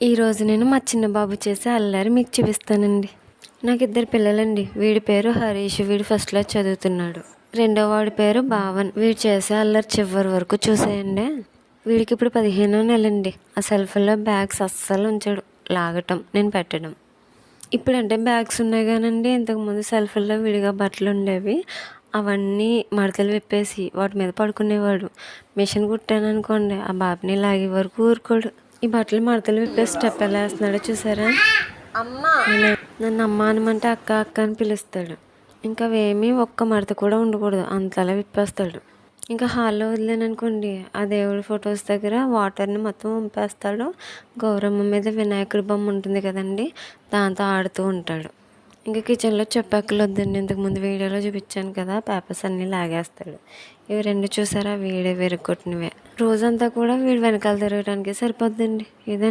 ఈరోజు నేను మా చిన్న బాబు చేసే అల్లరి మీకు చూపిస్తానండి. నాకు 2 పిల్లలండి. వీడి పేరు హరీష్, వీడు ఫస్ట్ క్లాస్ చదువుతున్నాడు. రెండో వాడి పేరు భావన్. వీడు చేసే అల్లరి చివరి వరకు చూసేయండి. వీడికి ఇప్పుడు 15వ నెలండి. ఆ సెల్ఫ్లో బ్యాగ్స్ అస్సలు ఉంచాడు, లాగటం, నేను పెట్టడం. ఇప్పుడంటే బ్యాగ్స్ ఉన్నాయి కానండి, ఇంతకుముందు సెల్ఫ్లో విడిగా బట్టలు ఉండేవి. అవన్నీ మడతలు విప్పేసి వాటి మీద పడుకునేవాడు. మిషన్ కుట్టాను అనుకోండి, ఆ బాబుని లాగే వరకు ఊరుకోడు. ఈ బట్టలు మడతలు విప్పేసి స్టెప్ ఎలా వేస్తున్నాడో చూసారా? నన్ను అమ్మ అనమంటే అక్క అక్క అని పిలుస్తాడు. ఇంకా అవేమీ ఒక్క మడత కూడా ఉండకూడదు, అంతలా విప్పేస్తాడు. ఇంకా హాల్లో వదిలేను అనుకోండి, ఆ దేవుడి ఫొటోస్ దగ్గర వాటర్ని మొత్తం వంపేస్తాడు. గౌరమ్మ మీద వినాయకుడి బొమ్మ ఉంటుంది కదండి, దాంతో ఆడుతూ ఉంటాడు. ఇంకా కిచెన్లో చెప్పక్కలు వద్దండి, ఇంతకుముందు వీడియోలో చూపించాను కదా, పేపర్స్ అన్నీ లాగేస్తాడు. ఇవి 2 చూసారా, వీడే విరగొట్టినవే. రోజంతా కూడా వీడు వెనకాల తిరగడానికి సరిపోద్దండి. ఇదే